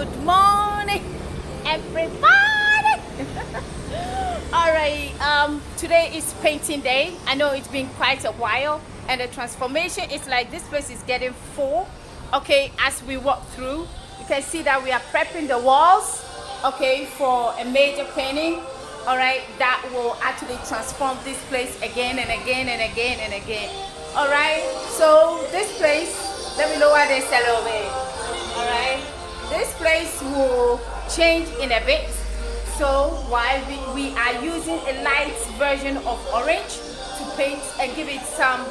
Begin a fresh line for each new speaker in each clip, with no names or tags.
Good morning, everybody. All right, today is painting day. I know it's been quite a while, and the transformation is like this place is getting full. Okay, as we walk through, you can see that we are prepping the walls, okay, for a major painting. All right, that will actually transform this place again and again and again and again. All right, so this place, let me lower this a little bit. All right, this place will change in a bit. So while we are using a light version of orange to paint and give it some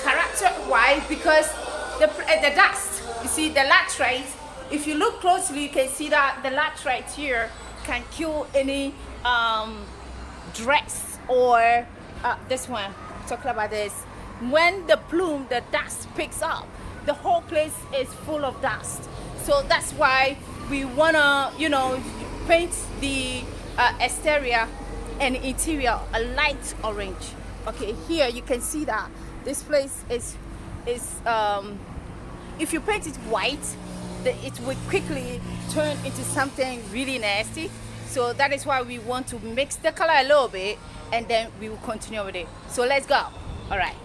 character. Why? Because the dust, you see the laterite, if you look closely you can see that the laterite here can kill any dress or this one, talking about this. When the plume, the dust picks up, the whole place is full of dust. So that's why we wanna, paint the exterior and interior a light orange. Okay, here you can see that this place is if you paint it white, it will quickly turn into something really nasty. So that is why we want to mix the color a little bit, and then we will continue with it. So let's go. All right.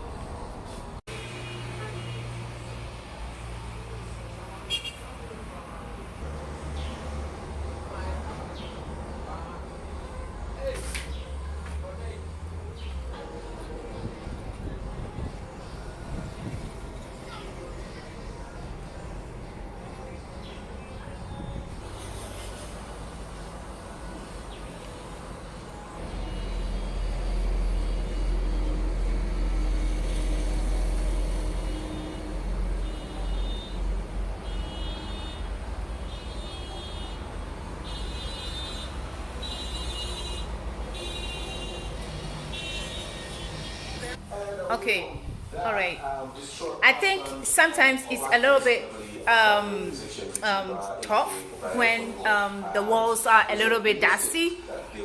Okay, all right. I think sometimes it's a little bit tough when the walls are a little bit dusty,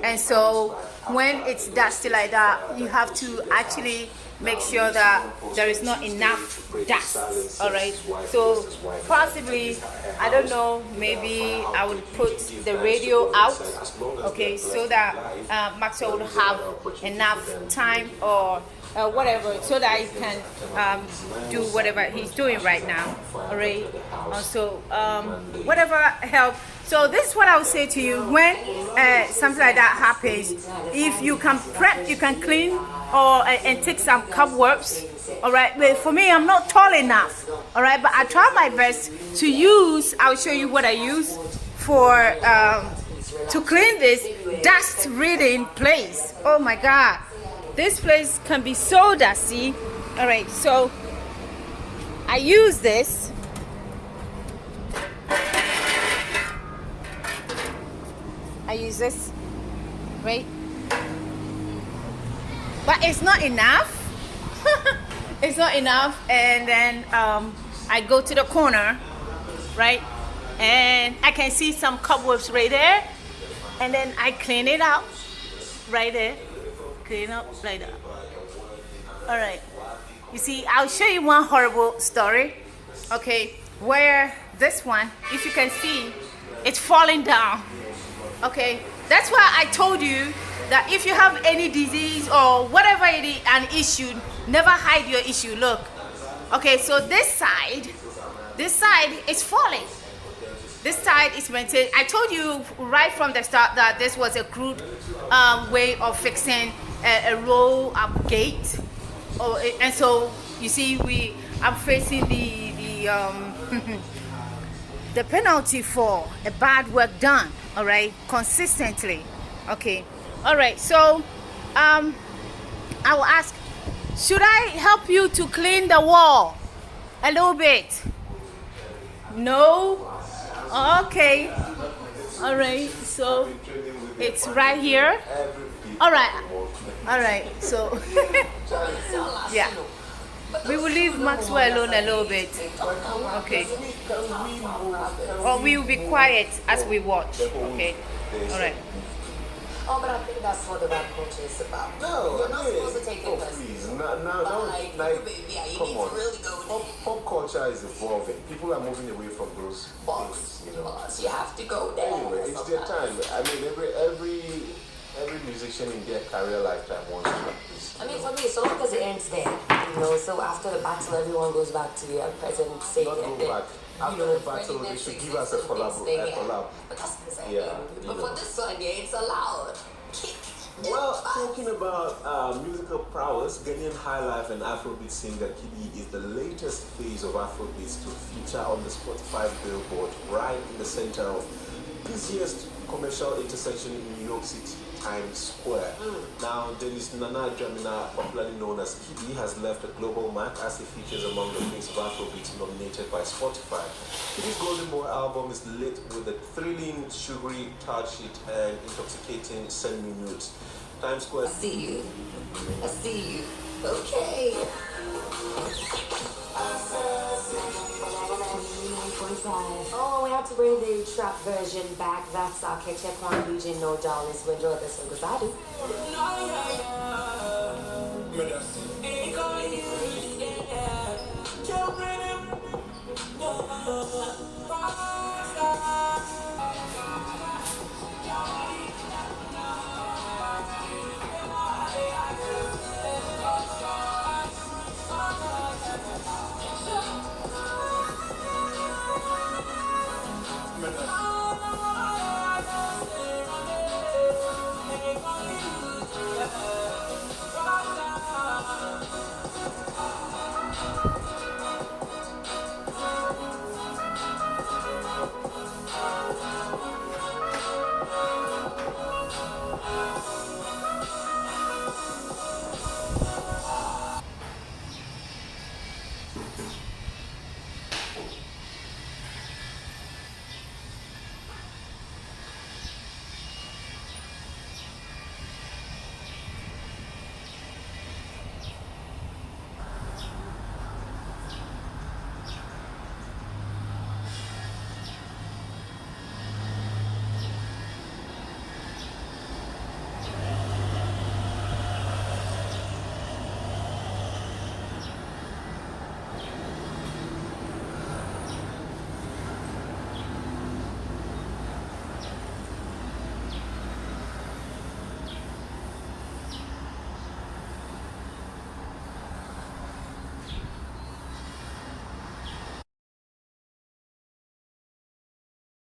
and so when it's dusty like that, you have to actually make sure that there is not enough dust. All right, so possibly, I don't know, maybe I would put the radio out, okay, so that Maxwell would have enough time or whatever, so that he can do whatever he's doing right now. All right, so whatever help. So this is what I would say to you when something like that happens. If you can prep, you can clean or and take some cobwebs. All right, but for me, I'm not tall enough. All right, but I try my best to use. I'll show you what I use for to clean this dust-ridden place. Oh my God, this place can be so dusty. All right, so I use this. I use this, right? But it's not enough. It's not enough. And then I go to the corner, right? And I can see some cobwebs right there. And then I clean it out right there. Clean up like that. All right. You see, I'll show you one horrible story. Okay, where this one, if you can see, it's falling down. Okay, that's why I told you that if you have any disease or whatever it is, an issue, never hide your issue. Look. Okay, so this side is falling. This side is maintained. I told you right from the start that this was a crude way of fixing a roll-up gate. Oh, and so you see, I'm facing the the penalty for a bad work done. All right, consistently. Okay, all right. So I will ask, should I help you to clean the wall a little bit? No. Okay. All right. So it's right here. All right. All right. So yeah. We will leave Maxwell alone a little bit. Okay. Or we will be quiet as we watch. Okay. All right.
Oh, but I think that's what the rap culture is about. No, you're not supposed to take it personally.
Please, come on.
Really go with
pop culture is evolving. People are moving away from those
box.
things,
sometimes you have to go there.
Anyway, it's their time. I mean, every musician in their career lifetime wants to practice.
I mean, for me, so long as it ends there, so after the battle, everyone goes back to their present state.
Not go back. After the battle, they should give us a collab.
But that's the same.
Yeah,
But for this one, yeah, it's allowed.
Well, talking about musical prowess, Ghanaian highlife and Afrobeat singer Kidi is the latest phase of Afrobeats to feature on the Spotify Billboard, right in the center of busiest commercial intersection in New York City, Times Square. Now, Dennis Nana Dramina, popularly known as Kidi, has left a global mark as he features among the face of Afrobeats nominated by Spotify. Kidi's Golden Boy album is lit with a thrilling, sugary, touchy, and intoxicating Send Me Nudes. Times Square.
I see you. Okay. Oh, we have to bring the trap version back. That's our Ketchep region. No darling, so enjoy this one because I do.